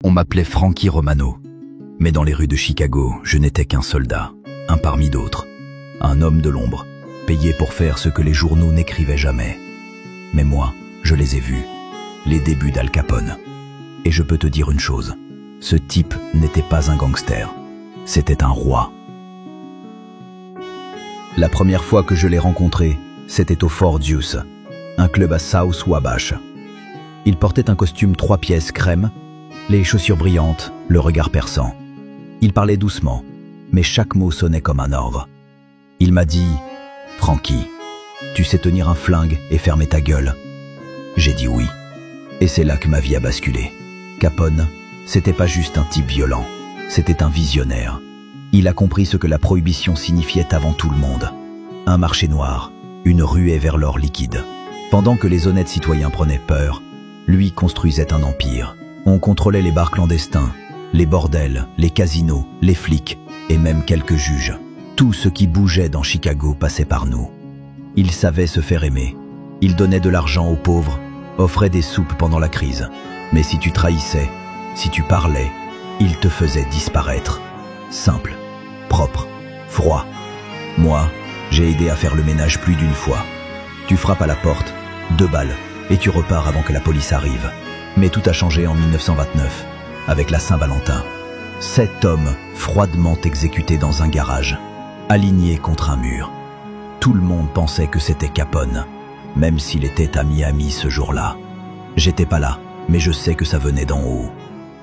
On m'appelait Frankie Romano. Mais dans les rues de Chicago, je n'étais qu'un soldat, un parmi d'autres. Un homme de l'ombre, payé pour faire ce que les journaux n'écrivaient jamais. Mais moi, je les ai vus, les débuts d'Al Capone. Et je peux te dire une chose, ce type n'était pas un gangster, c'était un roi. La première fois que je l'ai rencontré, c'était au Fort Deuce, un club à South Wabash. Il portait un costume 3 pièces crème, les chaussures brillantes, le regard perçant. Il parlait doucement, mais chaque mot sonnait comme un ordre. Il m'a dit « Frankie, tu sais tenir un flingue et fermer ta gueule ?» J'ai dit oui. Et c'est là que ma vie a basculé. Capone, c'était pas juste un type violent, c'était un visionnaire. Il a compris ce que la prohibition signifiait avant tout le monde. Un marché noir, une ruée vers l'or liquide. Pendant que les honnêtes citoyens prenaient peur, lui construisait un empire. On contrôlait les bars clandestins, les bordels, les casinos, les flics et même quelques juges. Tout ce qui bougeait dans Chicago passait par nous. Il savait se faire aimer. Il donnait de l'argent aux pauvres, offrait des soupes pendant la crise. Mais si tu trahissais, si tu parlais, il te faisait disparaître. Simple, propre, froid. Moi, j'ai aidé à faire le ménage plus d'une fois. Tu frappes à la porte, 2 balles, et tu repars avant que la police arrive. Mais tout a changé en 1929, avec la Saint-Valentin. 7 hommes froidement exécutés dans un garage, alignés contre un mur. Tout le monde pensait que c'était Capone, même s'il était à Miami ce jour-là. J'étais pas là, mais je sais que ça venait d'en haut.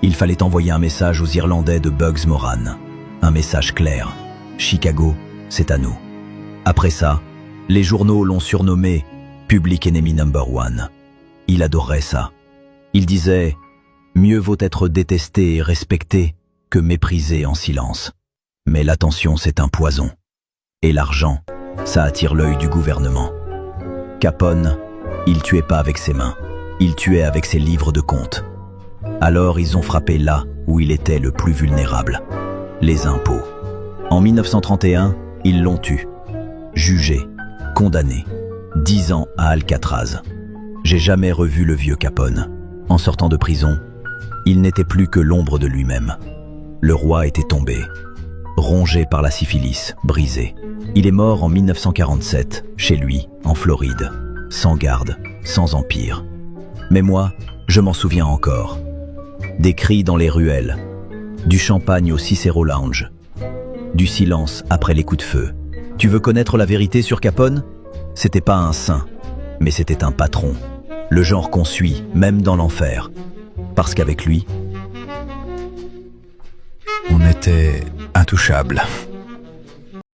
Il fallait envoyer un message aux Irlandais de Bugs Moran. Un message clair. Chicago, c'est à nous. Après ça, les journaux l'ont surnommé Public Enemy #1. Il adorait ça. Il disait « Mieux vaut être détesté et respecté que méprisé en silence. » Mais l'attention, c'est un poison. Et l'argent, ça attire l'œil du gouvernement. Capone, il tuait pas avec ses mains. Il tuait avec ses livres de comptes. Alors ils ont frappé là où il était le plus vulnérable. Les impôts. En 1931, ils l'ont tué. Jugé, condamné. 10 ans à Alcatraz. J'ai jamais revu le vieux Capone. En sortant de prison, il n'était plus que l'ombre de lui-même. Le roi était tombé, rongé par la syphilis, brisé. Il est mort en 1947, chez lui, en Floride, sans garde, sans empire. Mais moi, je m'en souviens encore. Des cris dans les ruelles, du champagne au Cicero Lounge, du silence après les coups de feu. Tu veux connaître la vérité sur Capone? C'était pas un saint, mais c'était un patron. Le genre qu'on suit, même dans l'enfer. Parce qu'avec lui, on était intouchables.